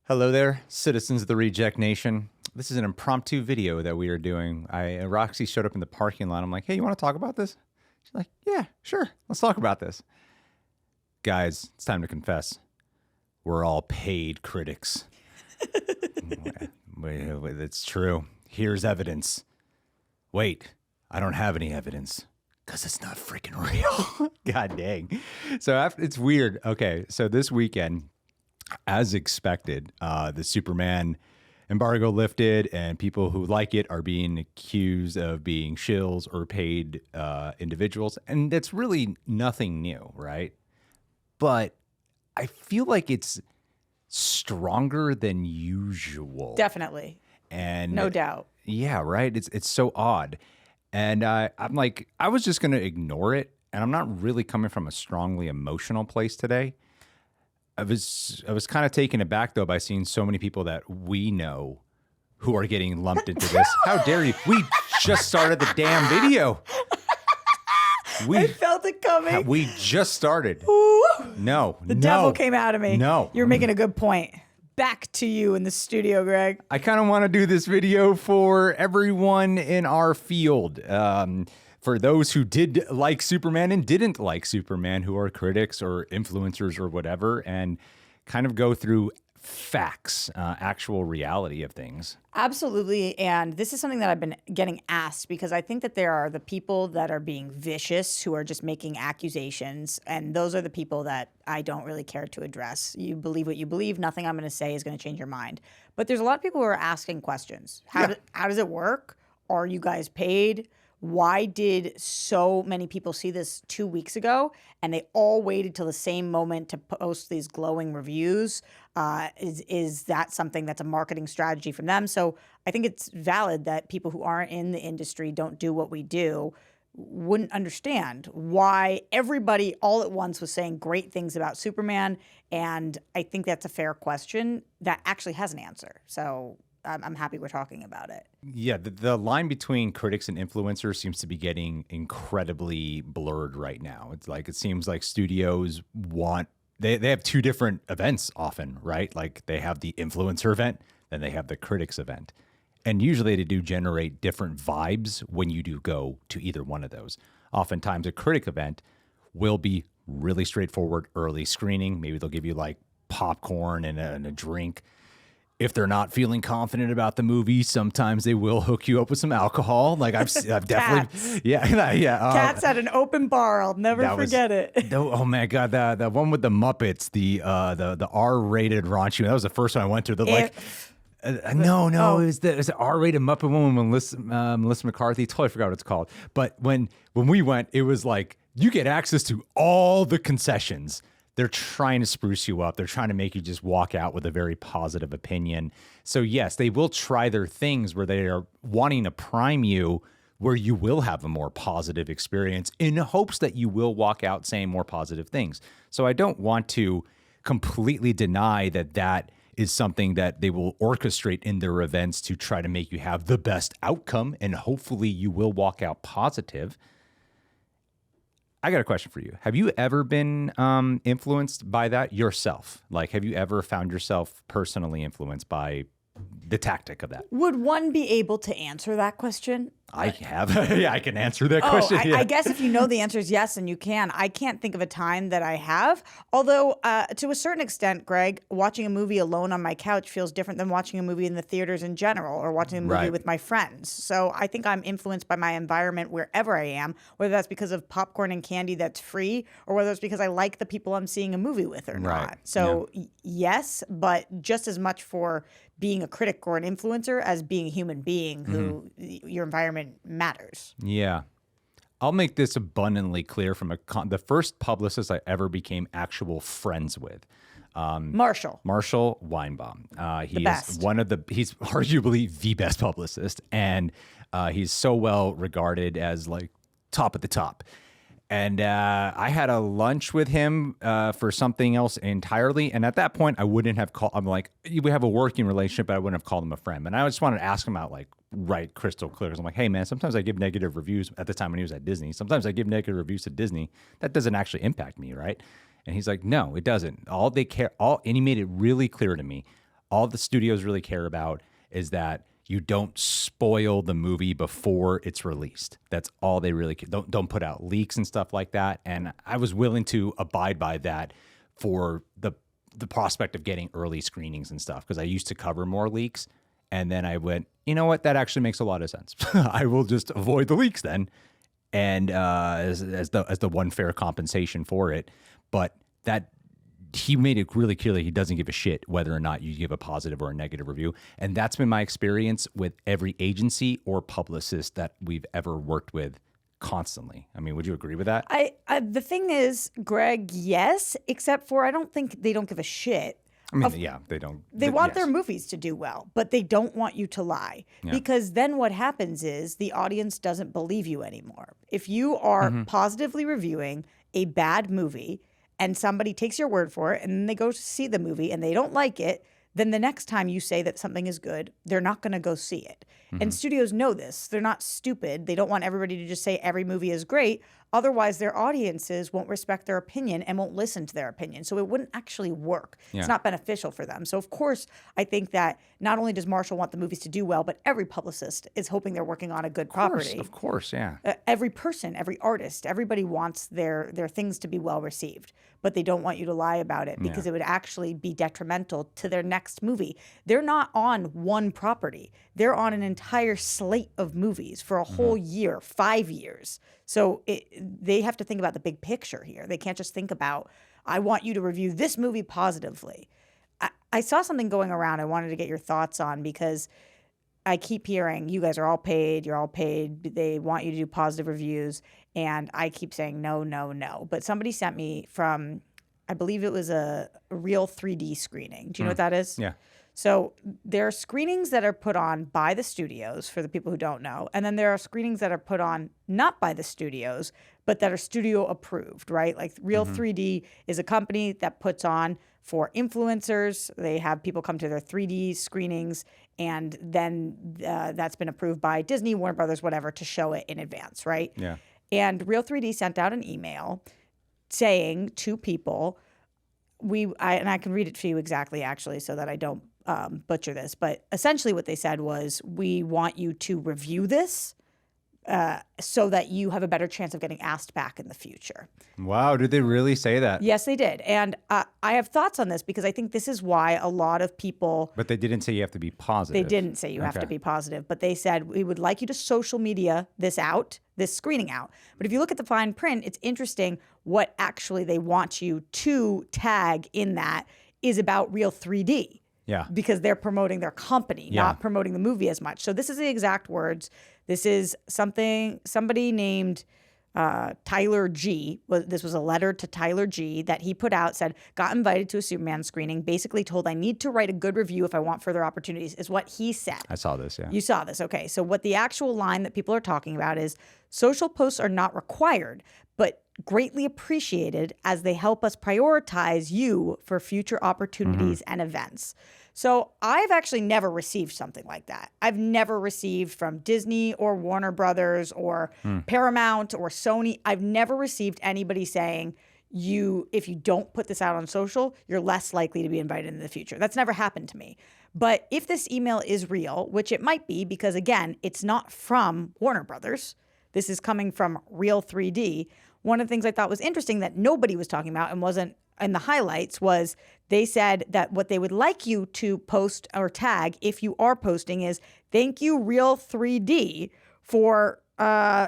Hello there, citizens of the Reject Nation. This is an impromptu video that we are doing. Roxy showed up in the parking lot. I'm like, hey, you want to talk about this? She's like, yeah, sure. Let's talk about this. Guys, it's time to confess. We're all paid critics. It's true. Here's evidence. Wait, I don't have any evidence because it's not freaking real. God dang. So it's weird. Okay, so this weekend, as expected, the Superman embargo lifted, and people who like it are being accused of being shills or paid individuals. And that's really nothing new, right? But I feel like it's stronger than usual. Definitely. And no doubt. Yeah, right. It's so odd. And I'm like, I was just going to ignore it. And I'm not really coming from a strongly emotional place today. I was kind of taken aback, though, by seeing so many people that we know who are getting lumped into this. How dare you? We just started the damn video. I felt it coming. We just started. Ooh. No. The devil came out of me. No. You're making a good point. Back to you in the studio, Greg. I kind of want to do this video for everyone in our field. For those who did like Superman and didn't like Superman, who are critics or influencers or whatever, and kind of go through facts, actual reality of things. Absolutely. And this is something that I've been getting asked because I think that there are the people that are being vicious, who are just making accusations. And those are the people that I don't really care to address. You believe what you believe. Nothing I'm going to say is going to change your mind. But there's a lot of people who are asking questions. How does it work? Are you guys paid? Why did so many people see this 2 weeks ago and they all waited till the same moment to post these glowing reviews? Is that something that's a marketing strategy from them? So I think it's valid that people who aren't in the industry, don't do what we do, wouldn't understand why everybody all at once was saying great things about Superman. And I think that's a fair question that actually has an answer. So I'm happy we're talking about it. Yeah, the line between critics and influencers seems to be getting incredibly blurred right now. It's like, it seems like studios want, they have two different events often, right? Like they have the influencer event, then they have the critics event. And usually they do generate different vibes when you do go to either one of those. Oftentimes a critic event will be really straightforward, early screening. Maybe they'll give you like popcorn and a drink. If they're not feeling confident about the movie, sometimes they will hook you up with some alcohol. Like I've definitely, yeah. Cats at an open bar. I'll never forget it. Oh my God, the one with the Muppets, the R-rated raunchy. That was the first one I went to. It was the R-rated Muppet one with Melissa McCarthy. Totally forgot what it's called. But when we went, it was like you get access to all the concessions. They're trying to spruce you up. They're trying to make you just walk out with a very positive opinion. So yes, they will try their things where they are wanting to prime you where you will have a more positive experience in hopes that you will walk out saying more positive things. So I don't want to completely deny that that is something that they will orchestrate in their events to try to make you have the best outcome, and hopefully you will walk out positive. I got a question for you. Have you ever been influenced by that yourself? Like, have you ever found yourself personally influenced by the tactic of that? Would one be able to answer that question? I have. Yeah, I can answer that question. I guess if you know the answer is yes, and you can. I can't think of a time that I have. Although, to a certain extent, Greg, watching a movie alone on my couch feels different than watching a movie in the theaters in general, or watching a movie with my friends. So I think I'm influenced by my environment wherever I am, whether that's because of popcorn and candy that's free, or whether it's because I like the people I'm seeing a movie with or not. So yes, but just as much for being a critic or an influencer as being a human being who your environment matters. Yeah. I'll make this abundantly clear from the first publicist I ever became actual friends with. Marshall Weinbaum. He's arguably the best publicist, and he's so well regarded as like top at the top. And I had a lunch with him for something else entirely. And at that point, I wouldn't have called, I'm like, we have a working relationship, but I wouldn't have called him a friend. And I just wanted to ask him out like right crystal clear. Because I'm like, hey, man, sometimes I give negative reviews at the time when he was at Disney. Sometimes I give negative reviews to Disney. That doesn't actually impact me, right? And he's like, no, it doesn't. All they care, and he made it really clear to me, All the studios really care about is that you don't spoil the movie before it's released. That's all they really care. Don't put out leaks and stuff like that. And I was willing to abide by that for the prospect of getting early screenings and stuff, because I used to cover more leaks. And then I went, you know what? That actually makes a lot of sense. I will just avoid the leaks then, and as the one fair compensation for it. But that he made it really clear he doesn't give a shit whether or not you give a positive or a negative review. And that's been my experience with every agency or publicist that we've ever worked with constantly. I mean, would you agree with that? I the thing is, Greg, yes, except for I don't think they don't give a shit. I mean, yeah, they don't. They want their movies to do well, but they don't want you to lie. Yeah. Because then what happens is the audience doesn't believe you anymore. If you are positively reviewing a bad movie and somebody takes your word for it and then they go to see the movie and they don't like it, then the next time you say that something is good, they're not going to go see it. And studios know this. They're not stupid. They don't want everybody to just say every movie is great. Otherwise, their audiences won't respect their opinion and won't listen to their opinion. So it wouldn't actually work. Yeah. It's not beneficial for them. So, of course, I think that not only does Marshall want the movies to do well, but every publicist is hoping they're working on a good property. Of course, yeah. Every person, every artist, everybody wants their things to be well received. But they don't want you to lie about it because it would actually be detrimental to their next movie. They're not on one property. They're on an entire slate of movies for a whole year, 5 years. So they have to think about the big picture here. They can't just think about, I want you to review this movie positively. I saw something going around I wanted to get your thoughts on, because I keep hearing, you guys are all paid, you're all paid, they want you to do positive reviews, and I keep saying no, no, no. But somebody sent me from, I believe it was a real 3D screening. Do you know what that is? Yeah. So there are screenings that are put on by the studios, for the people who don't know, and then there are screenings that are put on not by the studios, but that are studio approved, right? Like Real 3D is a company that puts on for influencers. They have people come to their 3D screenings, and then that's been approved by Disney, Warner Brothers, whatever, to show it in advance, right? Yeah. And Real 3D sent out an email saying to people, and I can read it to you exactly, actually, so that I don't butcher this, but essentially what they said was, we want you to review this so that you have a better chance of getting asked back in the future. Wow, did they really say that? Yes, they did. And I have thoughts on this, because I think this is why a lot of people... But they didn't say you have to be positive. They didn't say you have to be positive, but they said, we would like you to social media this screening out. But if you look at the fine print, it's interesting what actually they want you to tag in that is about Real 3D. Yeah. Because they're promoting their company, not promoting the movie as much. So this is the exact words. This is somebody named Tyler G. This was a letter to Tyler G. that he put out, said, got invited to a Superman screening, basically told I need to write a good review if I want further opportunities, is what he said. I saw this, yeah. You saw this, okay. So what the actual line that people are talking about is, social posts are not required, but greatly appreciated as they help us prioritize you for future opportunities and events. So I've actually never received something like that. I've never received from Disney or Warner Brothers or Paramount or Sony. I've never received anybody saying, if you don't put this out on social, you're less likely to be invited in the future. That's never happened to me. But if this email is real, which it might be, because again, it's not from Warner Brothers. This is coming from Real 3D. One of the things I thought was interesting that nobody was talking about and wasn't in the highlights was they said that what they would like you to post or tag if you are posting is, thank you, Real 3D, for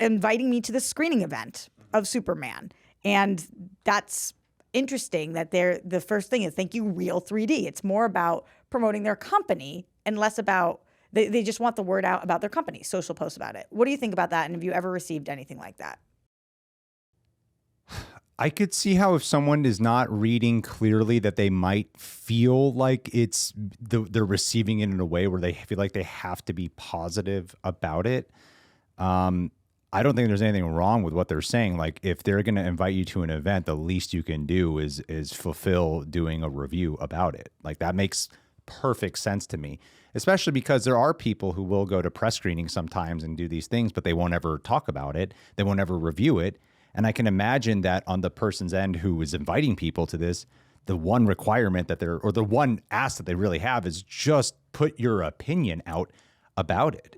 inviting me to the screening event of Superman. And that's interesting that the first thing is, thank you, Real 3D. It's more about promoting their company and less about, they just want the word out about their company, social posts about it. What do you think about that? And have you ever received anything like that? I could see how if someone is not reading clearly that they might feel like they're receiving it in a way where they feel like they have to be positive about it. I don't think there's anything wrong with what they're saying. Like, if they're going to invite you to an event, the least you can do is fulfill doing a review about it. Like, that makes perfect sense to me, especially because there are people who will go to press screenings sometimes and do these things, but they won't ever talk about it. They won't ever review it. And I can imagine that on the person's end who is inviting people to this, the one requirement that or the one ask that they really have is just put your opinion out about it.